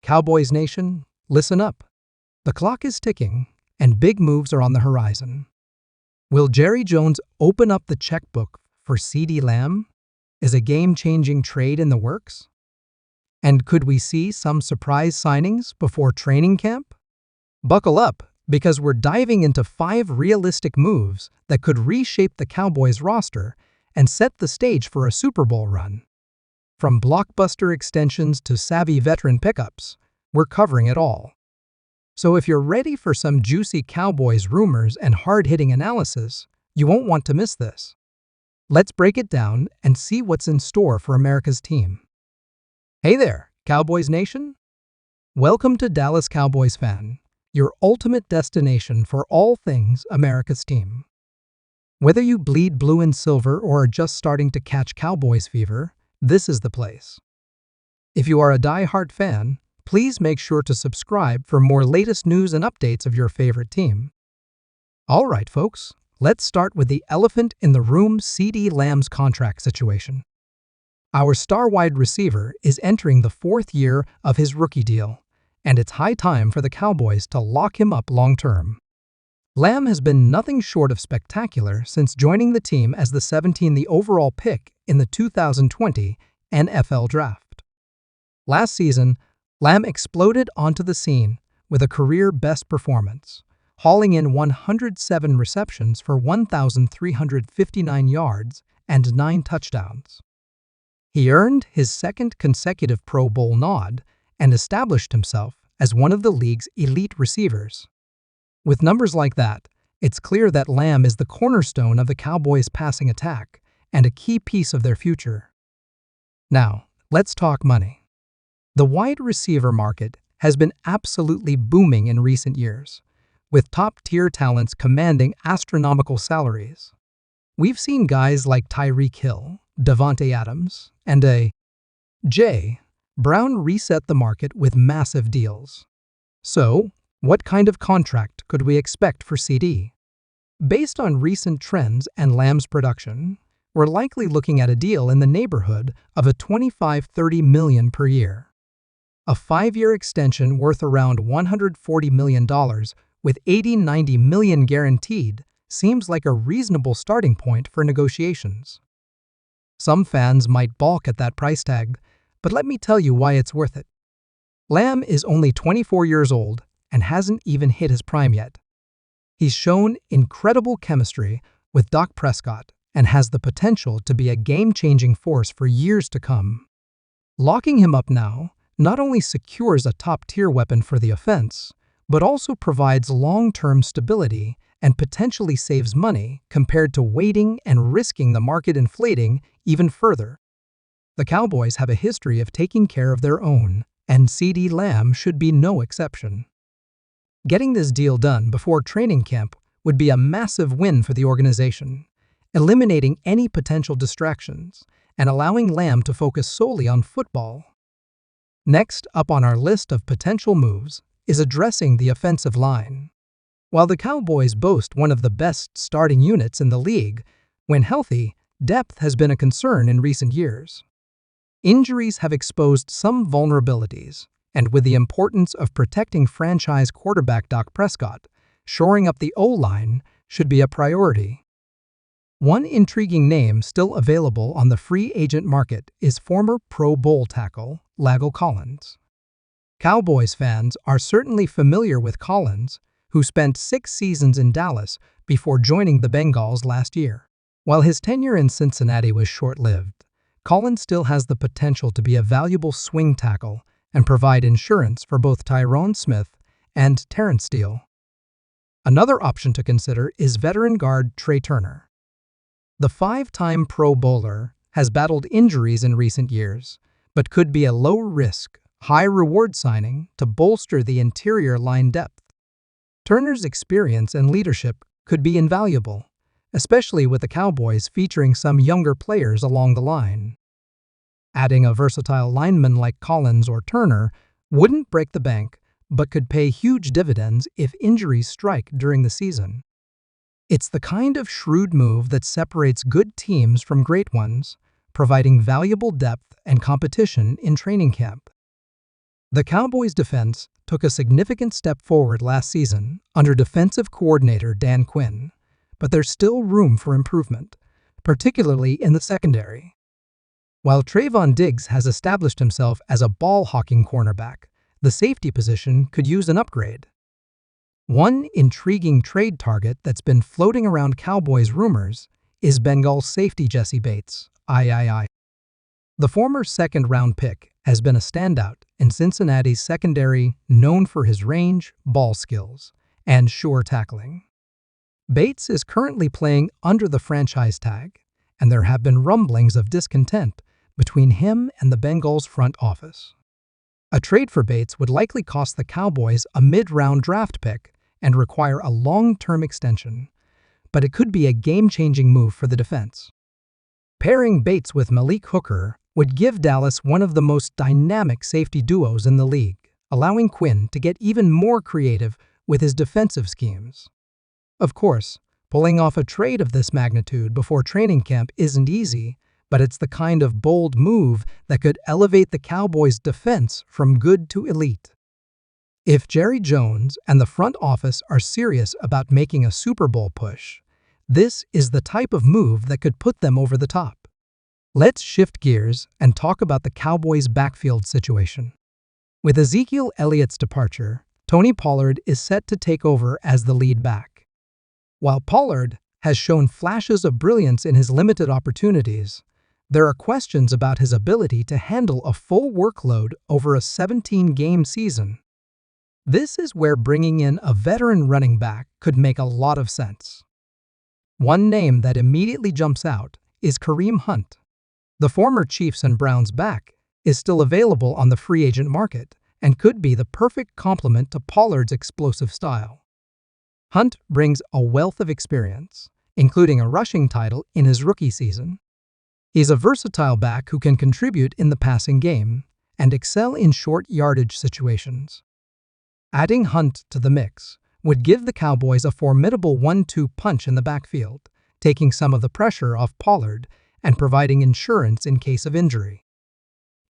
Cowboys Nation, listen up. The clock is ticking, and big moves are on the horizon. Will Jerry Jones open up the checkbook for CeeDee Lamb? Is a game-changing trade in the works? And could we see some surprise signings before training camp? Buckle up, because we're diving into 5 realistic moves that could reshape the Cowboys roster and set the stage for a Super Bowl run. From blockbuster extensions to savvy veteran pickups, we're covering it all. So if you're ready for some juicy Cowboys rumors and hard-hitting analysis, you won't want to miss this. Let's break it down and see what's in store for America's team. Hey there, Cowboys Nation! Welcome to Dallas Cowboys Fan, your ultimate destination for all things America's team. Whether you bleed blue and silver or are just starting to catch Cowboys fever, this is the place. If you are a die-hard fan, please make sure to subscribe for more latest news and updates of your favorite team. All right, folks, let's start with the elephant in the room: CeeDee Lamb's contract situation. Our star wide receiver is entering the 4th year of his rookie deal, and it's high time for the Cowboys to lock him up long-term. Lamb has been nothing short of spectacular since joining the team as the 17th overall pick in the 2020 NFL Draft. Last season, Lamb exploded onto the scene with a career-best performance, hauling in 107 receptions for 1,359 yards and 9 touchdowns. He earned his 2nd consecutive Pro Bowl nod and established himself as one of the league's elite receivers. With numbers like that, it's clear that Lamb is the cornerstone of the Cowboys' passing attack and a key piece of their future. Now, let's talk money. The wide receiver market has been absolutely booming in recent years, with top-tier talents commanding astronomical salaries. We've seen guys like Tyreek Hill, Davante Adams, and A.J. Brown reset the market with massive deals. So, what kind of contract could we expect for CeeDee? Based on recent trends and Lamb's production, we're likely looking at a deal in the neighborhood of a $25–30 million per year. A 5-year extension worth around $140 million with $80–90 million guaranteed seems like a reasonable starting point for negotiations. Some fans might balk at that price tag, but let me tell you why it's worth it. Lamb is only 24 years old and hasn't even hit his prime yet. He's shown incredible chemistry with Dak Prescott and has the potential to be a game-changing force for years to come. Locking him up now not only secures a top-tier weapon for the offense, but also provides long-term stability and potentially saves money compared to waiting and risking the market inflating even further. The Cowboys have a history of taking care of their own, and CeeDee Lamb should be no exception. Getting this deal done before training camp would be a massive win for the organization, eliminating any potential distractions and allowing Lamb to focus solely on football. Next up on our list of potential moves is addressing the offensive line. While the Cowboys boast one of the best starting units in the league, when healthy, depth has been a concern in recent years. Injuries have exposed some vulnerabilities, and with the importance of protecting franchise quarterback Dak Prescott, shoring up the O-line should be a priority. One intriguing name still available on the free agent market is former Pro Bowl tackle La'el Collins. Cowboys fans are certainly familiar with Collins, who spent 6 seasons in Dallas before joining the Bengals last year. While his tenure in Cincinnati was short-lived, Collins still has the potential to be a valuable swing tackle and provide insurance for both Tyron Smith and Terrence Steele. Another option to consider is veteran guard Trey Turner. The 5-time Pro Bowler has battled injuries in recent years, but could be a low-risk, high-reward signing to bolster the interior line depth. Turner's experience and leadership could be invaluable, especially with the Cowboys featuring some younger players along the line. Adding a versatile lineman like Collins or Turner wouldn't break the bank, but could pay huge dividends if injuries strike during the season. It's the kind of shrewd move that separates good teams from great ones, providing valuable depth and competition in training camp. The Cowboys' defense took a significant step forward last season under defensive coordinator Dan Quinn, but there's still room for improvement, particularly in the secondary. While Trayvon Diggs has established himself as a ball-hawking cornerback, the safety position could use an upgrade. One intriguing trade target that's been floating around Cowboys rumors is Bengals safety Jesse Bates, III. The former second-round pick has been a standout in Cincinnati's secondary, known for his range, ball skills, and sure tackling. Bates is currently playing under the franchise tag, and there have been rumblings of discontent between him and the Bengals front office. A trade for Bates would likely cost the Cowboys a mid-round draft pick and require a long-term extension, but it could be a game-changing move for the defense. Pairing Bates with Malik Hooker would give Dallas one of the most dynamic safety duos in the league, allowing Quinn to get even more creative with his defensive schemes. Of course, pulling off a trade of this magnitude before training camp isn't easy, but it's the kind of bold move that could elevate the Cowboys' defense from good to elite. If Jerry Jones and the front office are serious about making a Super Bowl push, this is the type of move that could put them over the top. Let's shift gears and talk about the Cowboys' backfield situation. With Ezekiel Elliott's departure, Tony Pollard is set to take over as the lead back. While Pollard has shown flashes of brilliance in his limited opportunities, there are questions about his ability to handle a full workload over a 17-game season. This is where bringing in a veteran running back could make a lot of sense. One name that immediately jumps out is Kareem Hunt. The former Chiefs and Browns back is still available on the free agent market and could be the perfect complement to Pollard's explosive style. Hunt brings a wealth of experience, including a rushing title in his rookie season. He's a versatile back who can contribute in the passing game and excel in short yardage situations. Adding Hunt to the mix would give the Cowboys a formidable 1-2 punch in the backfield, taking some of the pressure off Pollard and providing insurance in case of injury.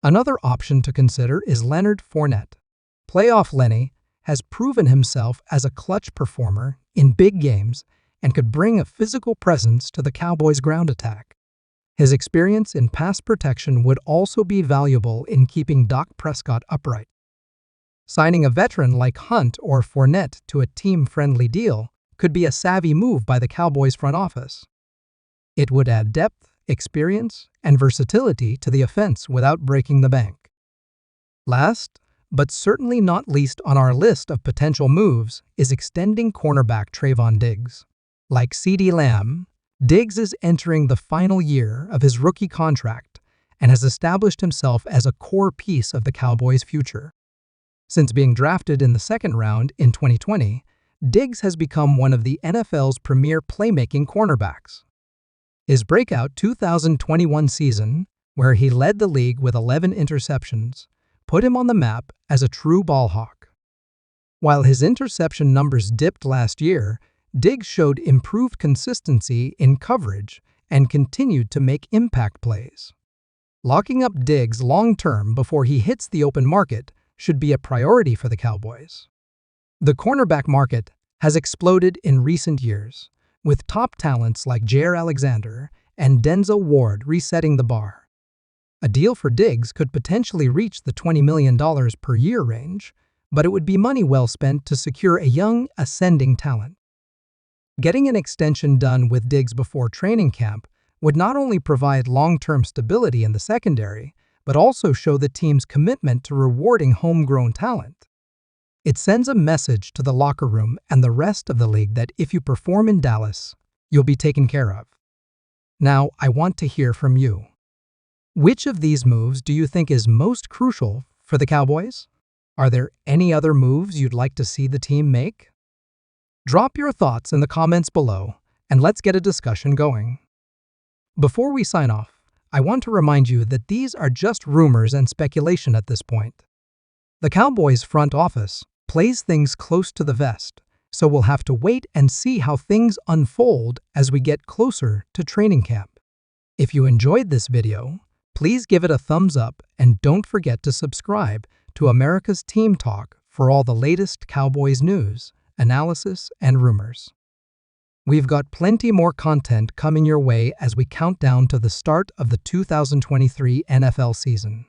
Another option to consider is Leonard Fournette. Playoff Lenny has proven himself as a clutch performer in big games and could bring a physical presence to the Cowboys' ground attack. His experience in pass protection would also be valuable in keeping Dak Prescott upright. Signing a veteran like Hunt or Fournette to a team-friendly deal could be a savvy move by the Cowboys front office. It would add depth, experience, and versatility to the offense without breaking the bank. Last, but certainly not least on our list of potential moves, is extending cornerback Trayvon Diggs. Like CeeDee Lamb, Diggs is entering the final year of his rookie contract and has established himself as a core piece of the Cowboys' future. Since being drafted in the second round in 2020, Diggs has become one of the NFL's premier playmaking cornerbacks. His breakout 2021 season, where he led the league with 11 interceptions, put him on the map as a true ball hawk. While his interception numbers dipped last year, Diggs showed improved consistency in coverage and continued to make impact plays. Locking up Diggs long-term before he hits the open market should be a priority for the Cowboys. The cornerback market has exploded in recent years, with top talents like Jair Alexander and Denzel Ward resetting the bar. A deal for Diggs could potentially reach the $20 million per year range, but it would be money well spent to secure a young, ascending talent. Getting an extension done with Diggs before training camp would not only provide long-term stability in the secondary, but also show the team's commitment to rewarding homegrown talent. It sends a message to the locker room and the rest of the league that if you perform in Dallas, you'll be taken care of. Now, I want to hear from you. Which of these moves do you think is most crucial for the Cowboys? Are there any other moves you'd like to see the team make? Drop your thoughts in the comments below, and let's get a discussion going. Before we sign off, I want to remind you that these are just rumors and speculation at this point. The Cowboys front office plays things close to the vest, so we'll have to wait and see how things unfold as we get closer to training camp. If you enjoyed this video, please give it a thumbs up and don't forget to subscribe to America's Team Talk for all the latest Cowboys news, analysis, and rumors. We've got plenty more content coming your way as we count down to the start of the 2023 NFL season.